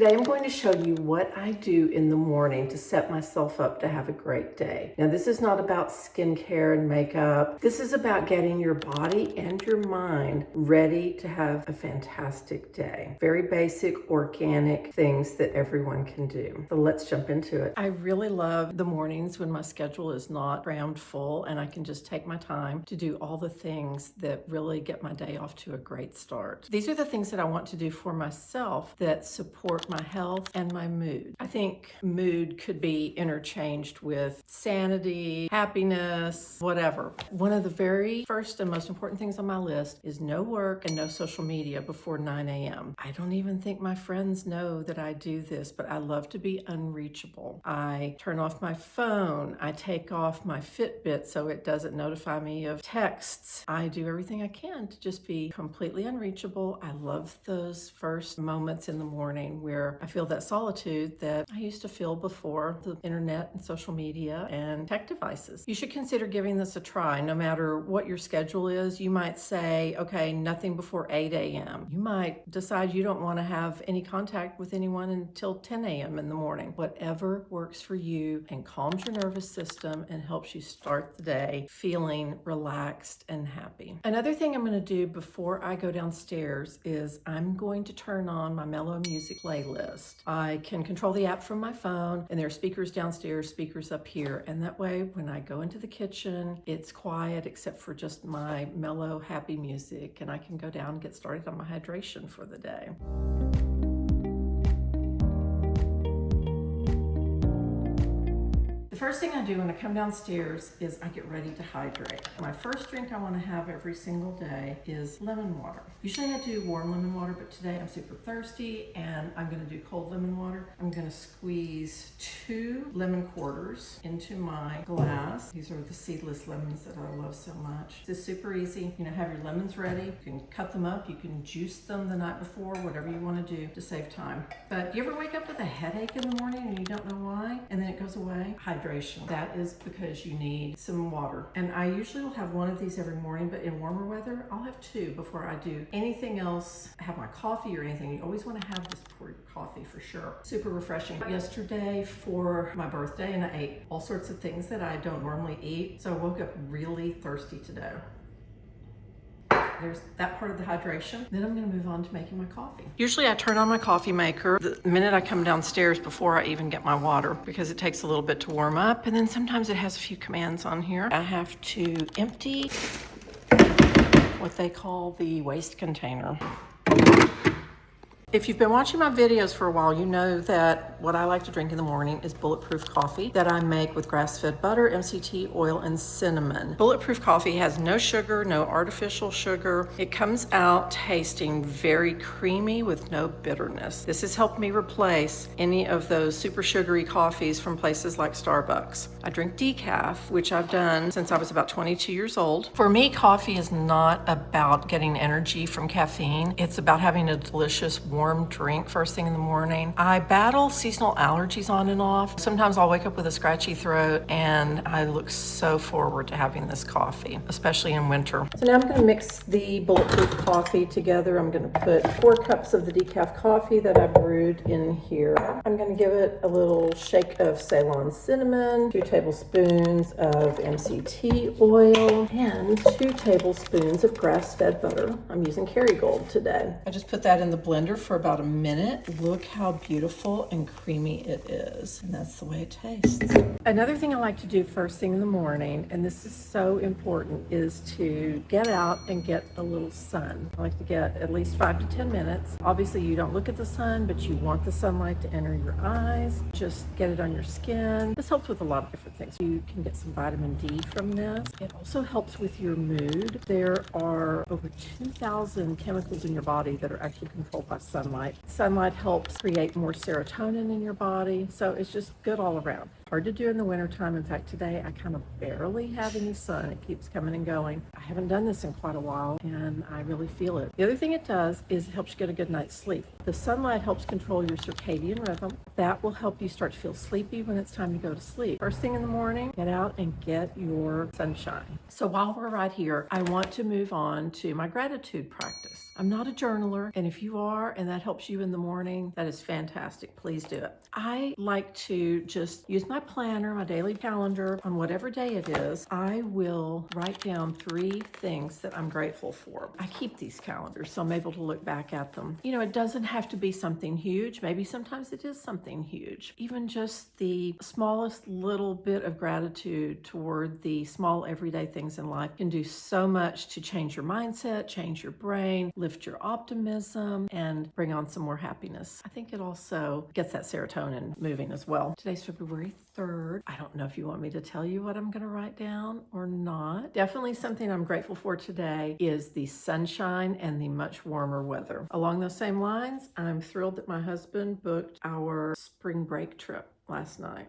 Today I'm going to show you what I do in the morning to set myself up to have a great day. Now this is not about skincare and makeup. This is about getting your body and your mind ready to have a fantastic day. Very basic, organic things that everyone can do. So let's jump into it. I really love the mornings when my schedule is not crammed full and I can just take my time to do all the things that really get my day off to a great start. These are the things that I want to do for myself that support my health and my mood. I think mood could be interchanged with sanity, happiness, whatever. One of the very first and most important things on my list is no work and no social media before 9 a.m. I don't even think my friends know that I do this, but I love to be unreachable. I turn off my phone. I take off my Fitbit so it doesn't notify me of texts. I do everything I can to just be completely unreachable. I love those first moments in the morning where I feel that solitude that I used to feel before the internet and social media and tech devices. You should consider giving this a try. No matter what your schedule is, you might say, okay, nothing before 8 a.m. You might decide you don't want to have any contact with anyone until 10 a.m. in the morning. Whatever works for you and calms your nervous system and helps you start the day feeling relaxed and happy. Another thing I'm going to do before I go downstairs is I'm going to turn on my mellow music playlist. I can control the app from my phone, and there are speakers downstairs, speakers up here, and that way when I go into the kitchen, it's quiet except for just my mellow, happy music, and I can go down and get started on my hydration for the day. The first thing I do when I come downstairs is I get ready to hydrate. My first drink I want to have every single day is lemon water. Usually I do warm lemon water, but today I'm super thirsty and I'm going to do cold lemon water. I'm going to squeeze 2 lemon quarters into my glass. These are the seedless lemons that I love so much. This is super easy. Have your lemons ready. You can cut them up. You can juice them the night before, whatever you want to do to save time. But do you ever wake up with a headache in the morning and you don't know why? And then it goes away? Hydration. That is because you need some water. And I usually will have one of these every morning, but in warmer weather, I'll have 2 before I do anything else, have my coffee or anything. You always want to have this before your coffee for sure. Super refreshing. Yesterday for my birthday, and I ate all sorts of things that I don't normally eat. So I woke up really thirsty today. There's that part of the hydration. Then I'm going to move on to making my coffee. Usually I turn on my coffee maker the minute I come downstairs before I even get my water because it takes a little bit to warm up, and then sometimes it has a few commands on here. I have to empty what they call the waste container. If you've been watching my videos for a while, you know that what I like to drink in the morning is Bulletproof Coffee that I make with grass-fed butter, MCT oil, and cinnamon. Bulletproof Coffee has no sugar, no artificial sugar. It comes out tasting very creamy with no bitterness. This has helped me replace any of those super sugary coffees from places like Starbucks. I drink decaf, which I've done since I was about 22 years old. For me, coffee is not about getting energy from caffeine. It's about having a delicious, warm drink first thing in the morning. I battle seasonal allergies on and off. Sometimes I'll wake up with a scratchy throat, and I look so forward to having this coffee, especially in winter. So now I'm going to mix the Bulletproof Coffee together. I'm going to put 4 cups of the decaf coffee that I brewed in here. I'm going to give it a little shake of Ceylon cinnamon, 2 tablespoons of MCT oil, and 2 tablespoons of grass-fed butter. I'm using Kerrygold today. I just put that in the blender for about a minute. Look how beautiful and creamy it is. And that's the way it tastes. Another thing I like to do first thing in the morning, and this is so important, is to get out and get a little sun. I like to get at least 5 to 10 minutes. Obviously you don't look at the sun, but you want the sunlight to enter your eyes. Just get it on your skin. This helps with a lot of different things. You can get some vitamin D from this. It also helps with your mood. There are over 2,000 chemicals in your body that are actually controlled by sunlight. Sunlight helps create more serotonin in your body, so it's just good all around. Hard to do in the wintertime. In fact, today I kind of barely have any sun. It keeps coming and going. I haven't done this in quite a while, and I really feel it. The other thing it does is it helps you get a good night's sleep. The sunlight helps control your circadian rhythm. That will help you start to feel sleepy when it's time to go to sleep. First thing in the morning, get out and get your sunshine. So while we're right here, I want to move on to my gratitude practice. I'm not a journaler, and if you are and that helps you in the morning, that is fantastic. Please do it. I like to just use my planner, my daily calendar, on whatever day it is. I will write down 3 things that I'm grateful for. I keep these calendars, so I'm able to look back at them. You know, it doesn't have to be something huge. Maybe sometimes it is something huge. Even just the smallest little bit of gratitude toward the small everyday things in life can do so much to change your mindset, change your brain, lift your optimism, and bring on some more happiness. I think it also gets that serotonin moving as well. Today's February 3rd. I don't know if you want me to tell you what I'm going to write down or not. Definitely something I'm grateful for today is the sunshine and the much warmer weather. Along those same lines, I'm thrilled that my husband booked our spring break trip last night.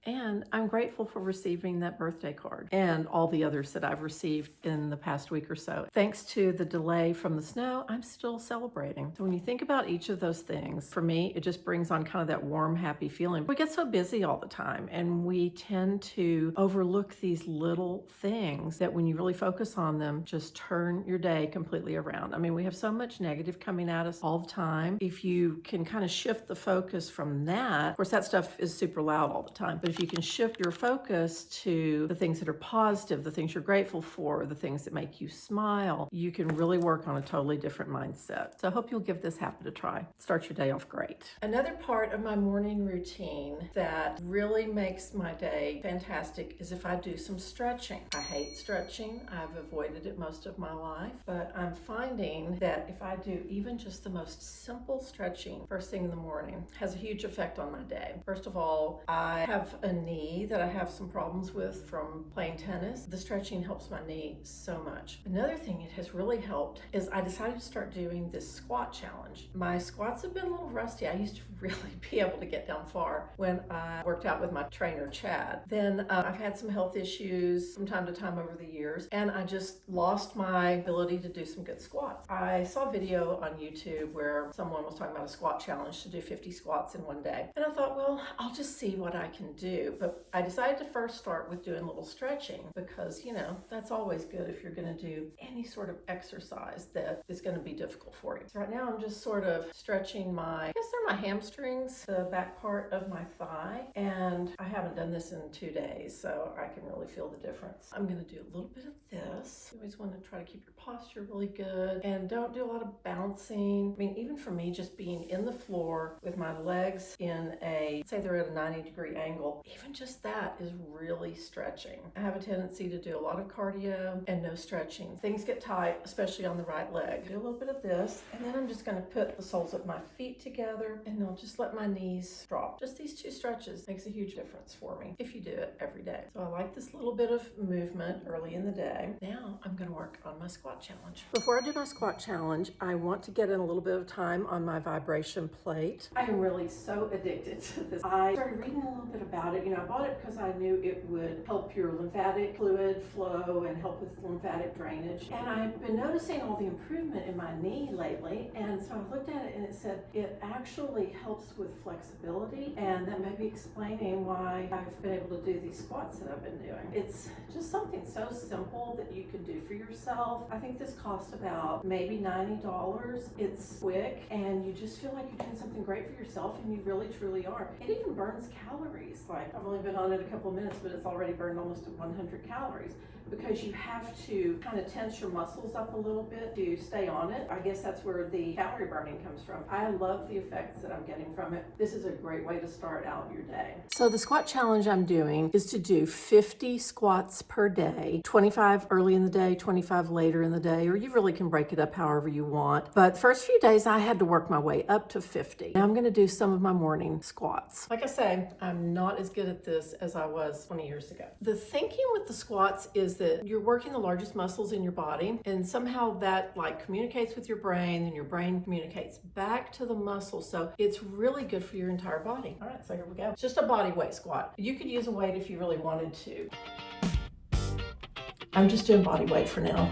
And I'm grateful for receiving that birthday card and all the others that I've received in the past week or so. Thanks to the delay from the snow, I'm still celebrating. So when you think about each of those things, for me, it just brings on kind of that warm, happy feeling. We get so busy all the time, and we tend to overlook these little things that when you really focus on them, just turn your day completely around. I mean, we have so much negative coming at us all the time. If you can kind of shift the focus from that, of course, that stuff is super loud all the time, but if you can shift your focus to the things that are positive, the things you're grateful for, the things that make you smile, you can really work on a totally different mindset. So I hope you'll give this habit a try. Start your day off great. Another part of my morning routine that really makes my day fantastic is if I do some stretching. I hate stretching. I've avoided it most of my life, but I'm finding that if I do even just the most simple stretching first thing in the morning, has a huge effect on my day. First of all, I have a knee that I have some problems with from playing tennis. The stretching helps my knee so much. Another thing it has really helped is I decided to start doing this squat challenge. My squats have been a little rusty. I used to really be able to get down far when I worked out with my trainer, Chad. Then I've had some health issues from time to time over the years, and I just lost my ability to do some good squats. I saw a video on YouTube where someone was talking about a squat challenge to do 50 squats in one day. And I thought, well, I'll just see what I can do. But I decided to first start with doing a little stretching because, you know, that's always good if you're going to do any sort of exercise that is going to be difficult for you. So right now I'm just sort of stretching I guess they're my hamstrings, the back part of my thigh. And I haven't done this in 2 days, so I can really feel the difference. I'm going to do a little bit of this. You always want to try to keep your posture really good and don't do a lot of bouncing. I mean, even for me, just being in the floor with my legs in say they're at a 90-degree angle, even just that is really stretching. I have a tendency to do a lot of cardio and no stretching. Things get tight, especially on the right leg. Do a little bit of this, and then I'm just going to put the soles of my feet together, and I'll just let my knees drop. Just these 2 stretches makes a huge difference for me if you do it every day. So I like this little bit of movement early in the day. Now I'm going to work on my squat challenge. Before I do my squat challenge, I want to get in a little bit of time on my vibration plate. I am really so addicted to this. I started reading a little bit about it. You know, I bought it because I knew it would help your lymphatic fluid flow and help with lymphatic drainage. And I've been noticing all the improvement in my knee lately. And so I looked at it and it said it actually helps with flexibility. And that may be explaining why I've been able to do these squats that I've been doing. It's just something so simple that you can do for yourself. I think this costs about maybe $90. It's quick and you just feel like you're doing something great for yourself, and you really truly are. It even burns calories. Like, I've only been on it a couple of minutes, but it's already burned almost 100 calories because you have to kind of tense your muscles up a little bit to stay on it. I guess that's where the calorie burning comes from. I love the effects that I'm getting from it. This is a great way to start out your day. So the squat challenge I'm doing is to do 50 squats per day, 25 early in the day, 25 later in the day, or you really can break it up however you want. But first few days I had to work my way up to 50. Now I'm going to do some of my morning squats. Like I say, I'm not as good at this as I was 20 years ago. The thinking with the squats is that you're working the largest muscles in your body, and somehow that like communicates with your brain, and your brain communicates back to the muscle. So it's really good for your entire body. All right, so here we go. It's just a body weight squat. You could use a weight if you really wanted to. I'm just doing body weight for now.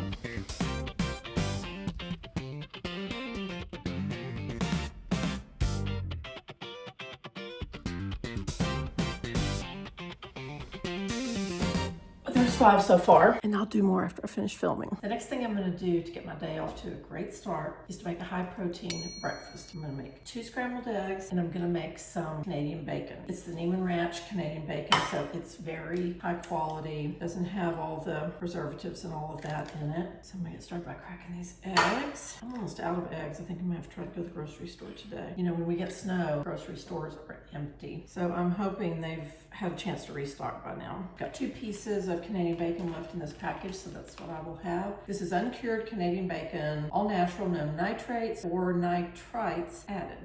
Just 5 so far, and I'll do more after I finish filming. The next thing I'm gonna do to get my day off to a great start is to make a high protein breakfast. I'm gonna make 2 scrambled eggs, and I'm gonna make some Canadian bacon. It's the Neiman Ranch Canadian bacon, so it's very high quality. Doesn't have all the preservatives and all of that in it. So I'm gonna get started by cracking these eggs. I'm almost out of eggs. I think I'm gonna have to try to go to the grocery store today. You know, when we get snow, grocery stores are empty. So I'm hoping they've had a chance to restock by now. Got 2 pieces of Canadian bacon left in this package, so that's what I will have. This is uncured Canadian bacon, all natural, no nitrates or nitrites added.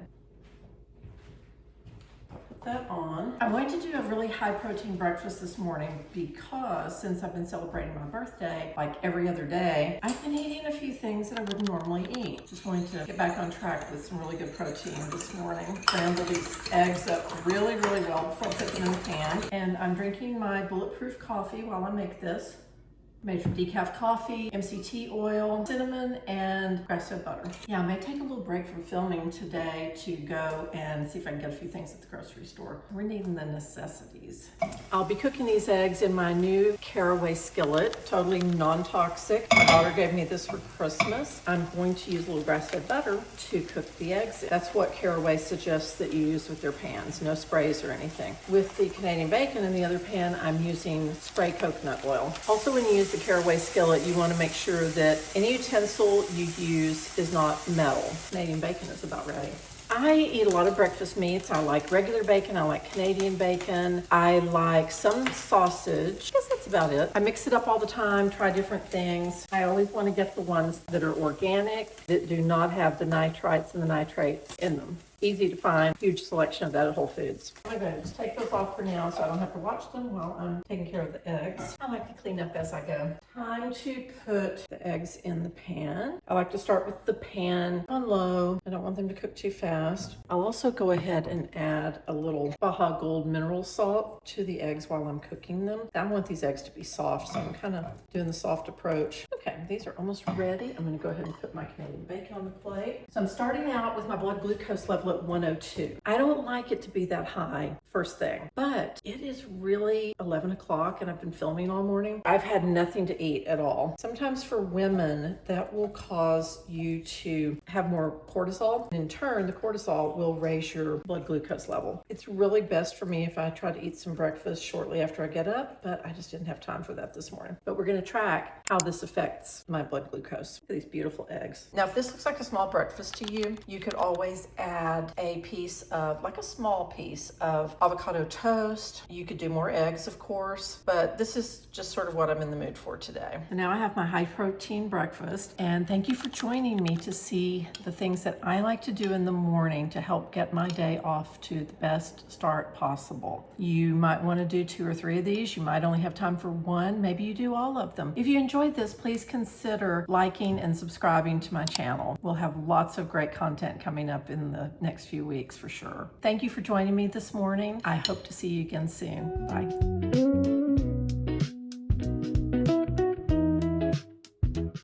That on. I'm going to do a really high protein breakfast this morning because since I've been celebrating my birthday like every other day, I've been eating a few things that I wouldn't normally eat. Just wanting to get back on track with some really good protein this morning. Scramble these eggs up really, really well before I put them in the pan. And I'm drinking my Bulletproof coffee while I make this. Made from decaf coffee, MCT oil, cinnamon, and grass-fed butter. Yeah, I may take a little break from filming today to go and see if I can get a few things at the grocery store. We're needing the necessities. I'll be cooking these eggs in my new caraway skillet, totally non-toxic. My daughter gave me this for Christmas. I'm going to use a little grass-fed butter to cook the eggs in. That's what Caraway suggests that you use with their pans, no sprays or anything. With the Canadian bacon in the other pan, I'm using spray coconut oil. Also, when you use the Caraway skillet, you want to make sure that any utensil you use is not metal. Canadian bacon is about ready. I eat a lot of breakfast meats. I like regular bacon. I like Canadian bacon. I like some sausage. I guess that's about it. I mix it up all the time, try different things. I always want to get the ones that are organic, that do not have the nitrites and the nitrates in them. Easy to find, huge selection of that at Whole Foods. I'm going to just take those off for now so I don't have to watch them while I'm taking care of the eggs. I like to clean up as I go. Time to put the eggs in the pan. I like to start with the pan on low. I don't want them to cook too fast. I'll also go ahead and add a little Baja Gold mineral salt to the eggs while I'm cooking them. I want these eggs to be soft, so I'm kind of doing the soft approach. Okay, these are almost ready. I'm going to go ahead and put my Canadian bacon on the plate. So I'm starting out with my blood glucose level at 102. I don't like it to be that high first thing, but it is really 11 o'clock and I've been filming all morning. I've had nothing to eat at all. Sometimes for women, that will cause you to have more cortisol. In turn, the cortisol will raise your blood glucose level. It's really best for me if I try to eat some breakfast shortly after I get up, but I just didn't have time for that this morning. But we're going to track how this affects my blood glucose. Look at these beautiful eggs. Now, if this looks like a small breakfast to you, you could always add a piece of, like a small piece of avocado toast. You could do more eggs, of course, but this is just sort of what I'm in the mood for today. And now I have my high protein breakfast, and thank you for joining me to see the things that I like to do in the morning to help get my day off to the best start possible. You might want to do 2 or 3 of these. You might only have time for 1. Maybe you do all of them. If you enjoyed this, please consider liking and subscribing to my channel. We'll have lots of great content coming up in the next few weeks for sure. Thank you for joining me this morning. I hope to see you again soon. Bye.